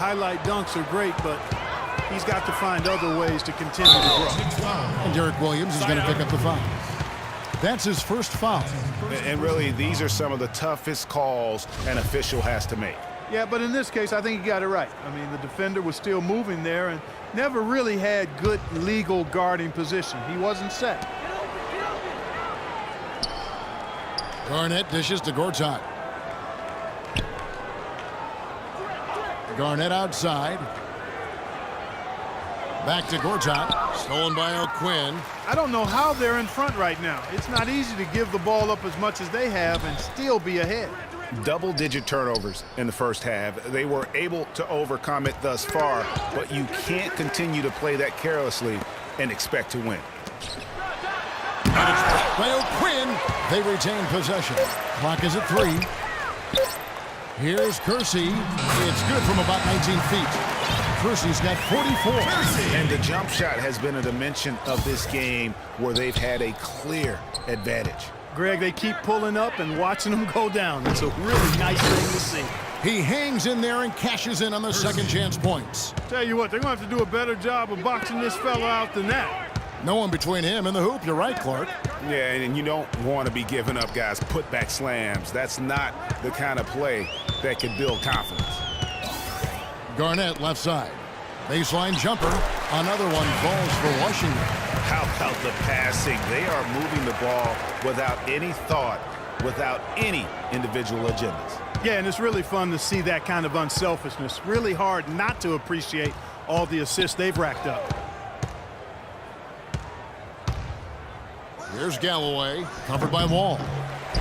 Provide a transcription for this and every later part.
highlight dunks are great, but he's got to find other ways to continue to grow. And Derek Williams is going to pick up the foul. That's his first foul. And really, these are some of the toughest calls an official has to make. Yeah, but in this case, I think he got it right. I mean, the defender was still moving there and never really had good legal guarding position. He wasn't set. Garnett dishes to Gortat. Garnett outside. Back to Gortat. Stolen by O'Quinn. I don't know how they're in front right now. It's not easy to give the ball up as much as they have and still be ahead. Double-digit turnovers in the first half. They were able to overcome it thus far, but you can't continue to play that carelessly and expect to win. By O'Quinn, they retain possession. Clock is at 3. Here's Kersey. It's good from about 19 feet. Kersey's got 44. And the jump shot has been a dimension of this game where they've had a clear advantage. Greg, they keep pulling up and watching them go down. It's a really nice thing to see. He hangs in there and cashes in on the second chance points. Tell you what, they're going to have to do a better job of boxing this fella out than that. No one between him and the hoop. You're right, Clark. Yeah, and you don't want to be giving up, guys, putback slams. That's not the kind of play that can build confidence. Garnett left side. Baseline jumper. Another one falls for Washington. How about the passing? They are moving the ball without any thought, without any individual agendas. Yeah, and it's really fun to see that kind of unselfishness. Really hard not to appreciate all the assists they've racked up. Here's Galloway, covered by Wall.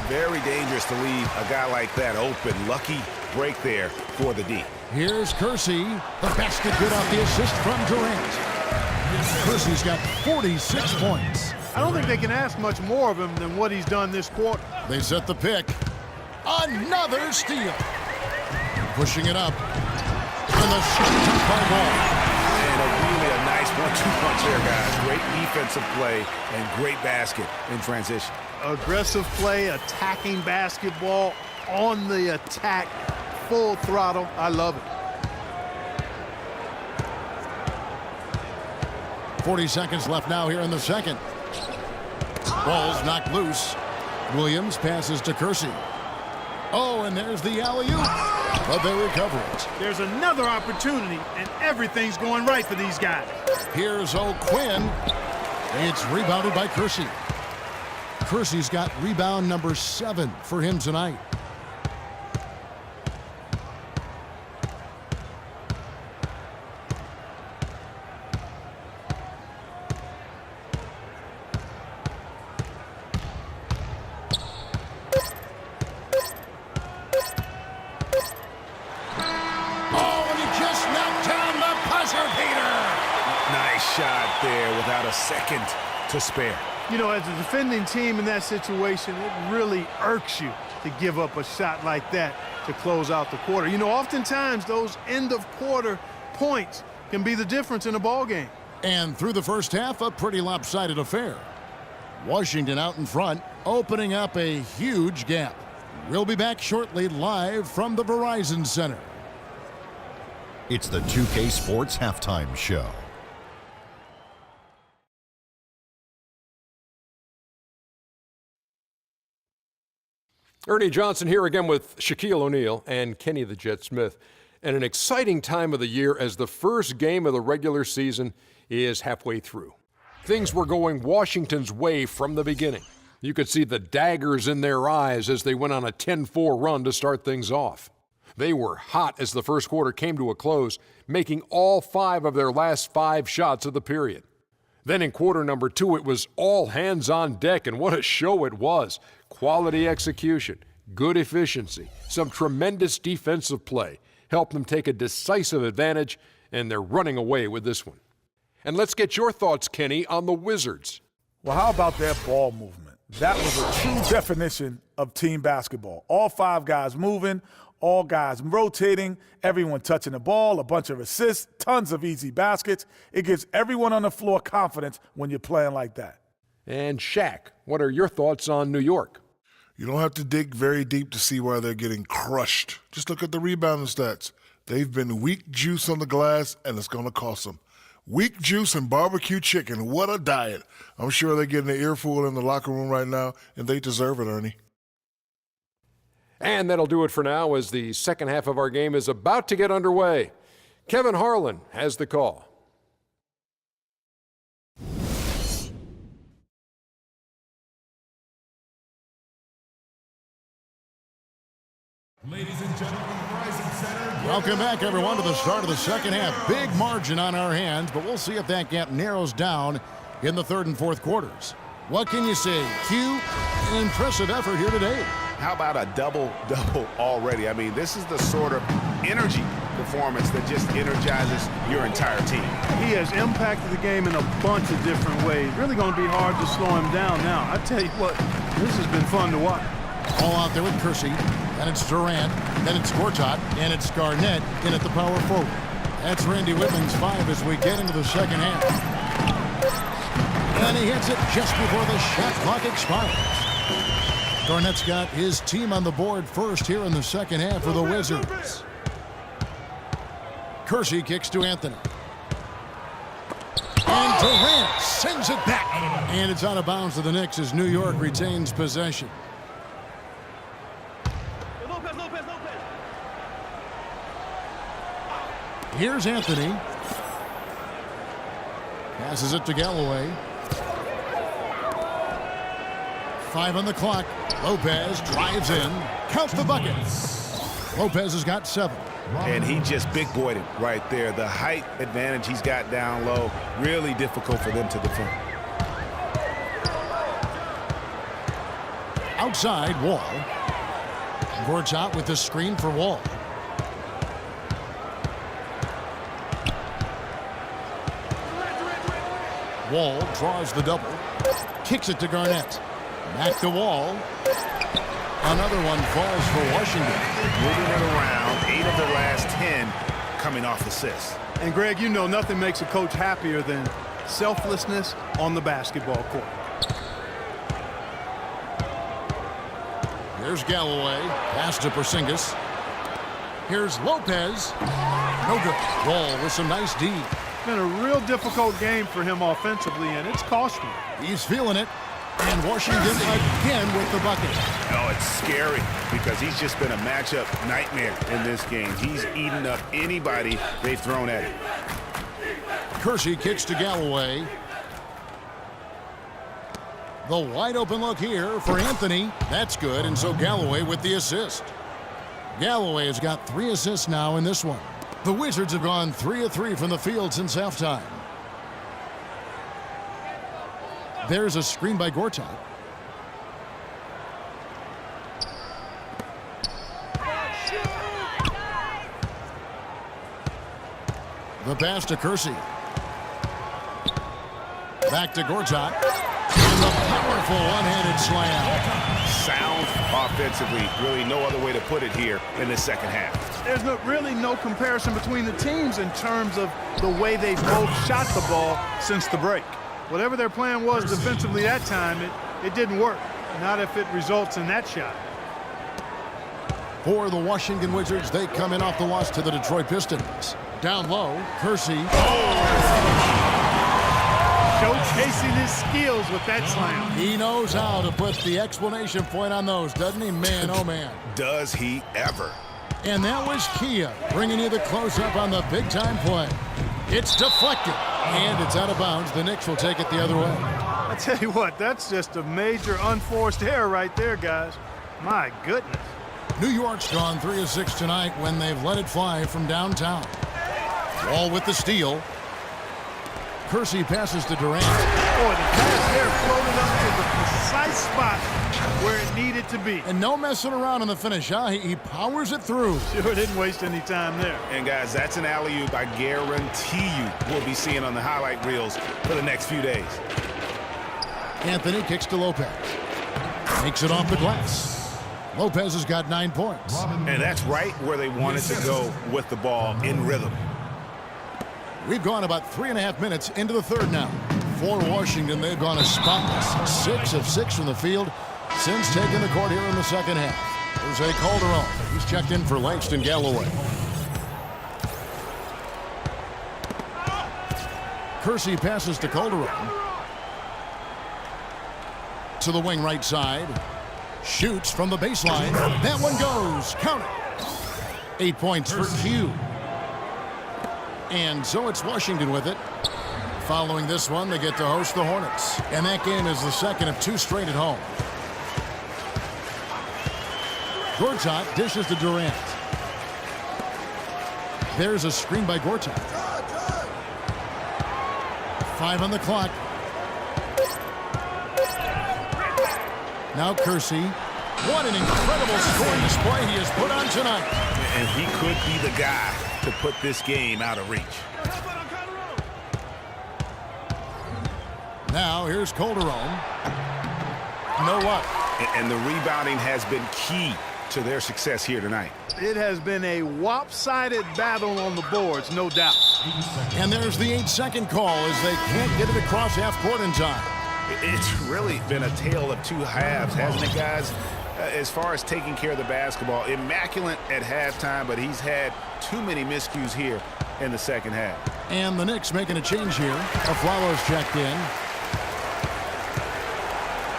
Very dangerous to leave a guy like that open. Lucky break there for the D. Here's Kersey. The basket good off the assist from Durant. Kersey's got 46 points. I don't think they can ask much more of him than what he's done this quarter. They set the pick. Another steal. Pushing it up. And the shot by Wall. And a nice 1-2 punch there, guys. Great defensive play and great basket in transition. Aggressive play, attacking basketball, on the attack, full throttle. I love it. 40 seconds left now here in the second. Ball's knocked loose. Williams passes to Kersey. Oh, and there's the alley-oop, but they recover it. There's another opportunity, and everything's going right for these guys. Here's O'Quinn. It's rebounded by Kersey. Kersey's got rebound number 7 for him tonight. Shot there without a second to spare. You know, as a defending team in that situation, it really irks you to give up a shot like that to close out the quarter. You know, oftentimes those end-of-quarter points can be the difference in a ball game. And through the first half, a pretty lopsided affair. Washington out in front, opening up a huge gap. We'll be back shortly live from the Verizon Center. It's the 2K Sports Halftime Show. Ernie Johnson here again with Shaquille O'Neal and Kenny the Jet Smith. And an exciting time of the year as the first game of the regular season is halfway through. Things were going Washington's way from the beginning. You could see the daggers in their eyes as they went on a 10-4 run to start things off. They were hot as the first quarter came to a close, making all 5 of their last 5 shots of the period. Then in quarter number 2, it was all hands on deck, and what a show it was. Quality execution, good efficiency, some tremendous defensive play helped them take a decisive advantage, and they're running away with this one. And let's get your thoughts, Kenny, on the Wizards. Well, how about that ball movement? That was a true definition of team basketball. All 5 guys moving, all guys rotating, everyone touching the ball, a bunch of assists, tons of easy baskets. It gives everyone on the floor confidence when you're playing like that. And Shaq, what are your thoughts on New York? You don't have to dig very deep to see why they're getting crushed. Just look at the rebounding stats. They've been weak juice on the glass, and it's going to cost them. Weak juice and barbecue chicken. What a diet. I'm sure they're getting an earful in the locker room right now, and they deserve it, Ernie. And that'll do it for now as the second half of our game is about to get underway. Kevin Harlan has the call. Ladies and gentlemen, Verizon Center. Welcome back, everyone, to the start of the second half. Big margin on our hands, but we'll see if that gap narrows down in the third and fourth quarters. What can you say? Q, an impressive effort here today. How about a double-double already? I mean, this is the sort of energy performance that just energizes your entire team. He has impacted the game in a bunch of different ways. Really going to be hard to slow him down now. I tell you what, this has been fun to watch. All out there with Kersey, then it's Durant, then it's Gortat, and it's Garnett in at the power forward. That's Randy Whitman's 5 as we get into the second half. And he hits it just before the shot clock expires. Garnett's got his team on the board first here in the second half for the Wizards. Kersey kicks to Anthony. And Durant sends it back. And it's out of bounds to the Knicks as New York retains possession. Here's Anthony. Passes it to Galloway. 5 on the clock. Lopez drives in. Count the buckets. Lopez has got 7. And he just big-boyed it right there. The height advantage he's got down low, really difficult for them to defend. Outside, Wall. Gortat with the screen for Wall. Wall draws the double. Kicks it to Garnett. Back to Wall. Another one falls for Washington. Moving it around, 8 of their last 10 coming off assists. And Greg, you know nothing makes a coach happier than selflessness on the basketball court. Here's Galloway. Pass to Porzingis. Here's Lopez. No good. Wall with some nice D. It's been a real difficult game for him offensively, and it's cost him. He's feeling it. And Washington again with the bucket. Oh, it's scary because he's just been a matchup nightmare in this game. He's eaten up anybody they've thrown at him. Kersey kicks to Galloway. The wide open look here for Anthony. That's good, and so Galloway with the assist. Galloway has got 3 assists now in this one. The Wizards have gone 3 of 3 from the field since halftime. There's a screen by Gortat. The pass to Kersey. Back to Gortat. And the powerful one-handed slam. Sound offensively, really no other way to put it here in the second half. There's really no comparison between the teams in terms of the way they both shot the ball since the break. Whatever their plan was defensively that time, it didn't work. Not if it results in that shot. For the Washington Wizards, they come in off the loss to the Detroit Pistons. Down low, Kersey. Showcasing his skills with that slam. He knows how to put the exclamation point on those, doesn't he? Man, oh man. Does he ever? And that was Kia bringing you the close-up on the big-time play. It's deflected, and it's out of bounds. The Knicks will take it the other way. I tell you what, that's just a major unforced error right there, guys. My goodness. New York's gone 3 of 6 tonight when they've let it fly from downtown. Wall with the steal. Kersey passes to Durant. Boy, the pass there floated up to the precise spot where it needed to be. And no messing around in the finish, huh? He powers it through. Sure didn't waste any time there. And guys, that's an alley-oop I guarantee you we'll be seeing on the highlight reels for the next few days. Anthony kicks to Lopez. Makes it off the glass. Lopez has got 9 points. And that's right where they wanted to go with the ball, in rhythm. We've gone about 3.5 minutes into the third now. For Washington, they've gone a spotless 6 of 6 from the field since taking the court here in the second half. Jose Calderon, he's checked in for Langston Galloway. Kersey passes to Calderon. To the wing right side. Shoots from the baseline. That one goes. Count it. 8 points for Q. And so it's Washington with it. Following this one, they get to host the Hornets. And that game is the second of 2 straight at home. Gortat dishes to Durant. There's a screen by Gortat. 5 on the clock. Now Kersey. What an incredible scoring display he has put on tonight. And he could be the guy to put this game out of reach. Now here's Calderon. No luck. And the rebounding has been key to their success here tonight. It has been a lopsided battle on the boards, no doubt. And there's the 8-second call as they can't get it across half court in time. It's really been a tale of 2 halves, hasn't it, guys? As far as taking care of the basketball, immaculate at halftime, but he's had too many miscues here in the second half. And the Knicks making a change here. Aflalo's checked in.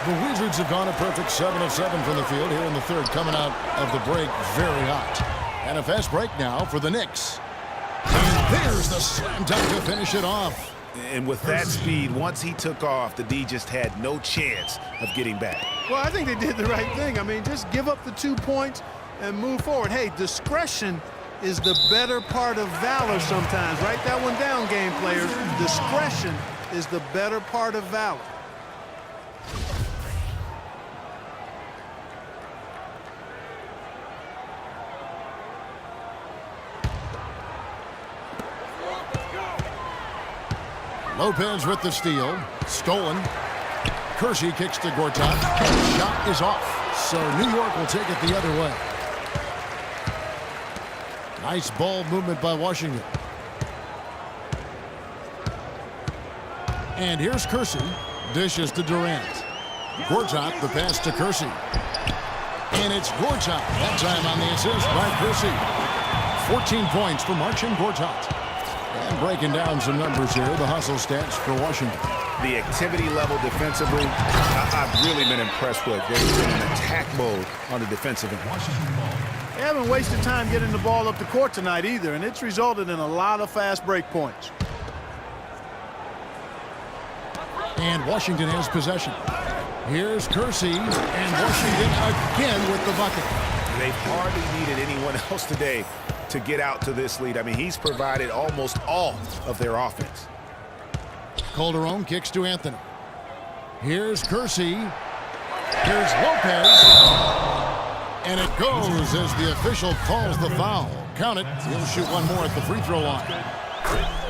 The Wizards have gone a perfect 7 of 7 from the field here in the third, coming out of the break very hot. And a fast break now for the Knicks. And there's the slam dunk to finish it off. And with that speed, once he took off, the D just had no chance of getting back. Well, I think they did the right thing. I mean, just give up the 2 points and move forward. Hey, discretion is the better part of valor sometimes. Write that one down, game players. Discretion is the better part of valor. Lopez with the steal. Stolen. Kersey kicks to Gortat. Shot is off. So New York will take it the other way. Nice ball movement by Washington. And here's Kersey. Dishes to Durant. Gortat, the pass to Kersey. And it's Gortat. That time on the assist by Kersey. 14 points for Marcin Gortat. And breaking down some numbers here, the hustle stats for Washington. The activity level defensively, I've really been impressed with. They've been in attack mode on the defensive end. They haven't wasted time getting the ball up the court tonight either, and it's resulted in a lot of fast break points. And Washington has possession. Here's Kersey, and Washington again with the bucket. They've hardly needed anyone else today to get out to this lead. I mean, he's provided almost all of their offense. Calderon kicks to Anthony. Here's Kersey. Here's Lopez. And it goes as the official calls the foul. Count it. He'll shoot one more at the free throw line.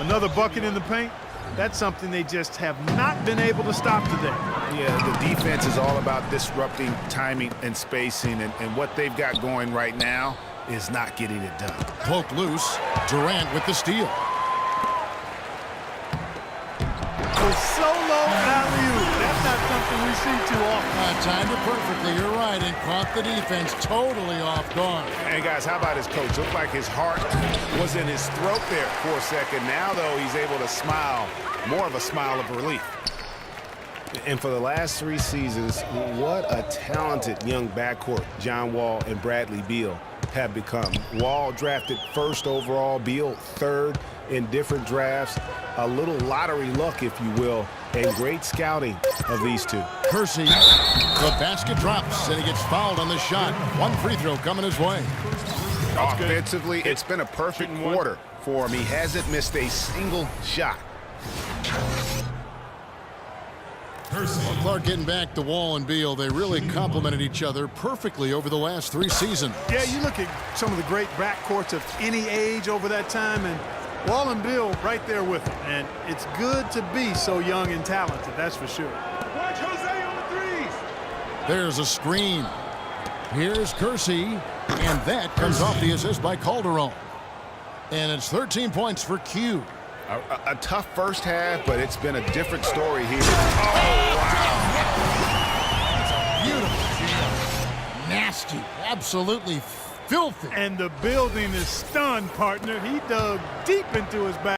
Another bucket in the paint. That's something they just have not been able to stop today. Yeah, the defense is all about disrupting timing and spacing, and what they've got going right now is not getting it done. Poke loose. Durant with the steal. The solo alley-oop. That's not something we see too often. Timed it perfectly. You're right. And caught the defense totally off guard. Hey, guys, how about his coach? Looked like his heart was in his throat there for a second. Now, though, he's able to smile. More of a smile of relief. And for the last 3 seasons, what a talented young backcourt John Wall and Bradley Beal have become. Wall drafted 1st overall, Beal 3rd in different drafts. A little lottery luck, if you will, and great scouting of these two. Kersey, the basket drops, and he gets fouled on the shot. One free throw coming his way. Offensively, it's been a perfect quarter for him. He hasn't missed a single shot. Well, Clark getting back to Wall and Beal. They really complemented each other perfectly over the last 3 seasons. Yeah, you look at some of the great backcourts of any age over that time, and Wall and Beal right there with them. And it's good to be so young and talented, that's for sure. Watch Jose on the threes. There's a screen. Here's Kersey, and that comes off the assist by Calderon. And it's 13 points for Q. A tough first half, but it's been a different story here. Beautiful. Nasty. Absolutely filthy. And the building is stunned, partner. He dug deep into his back.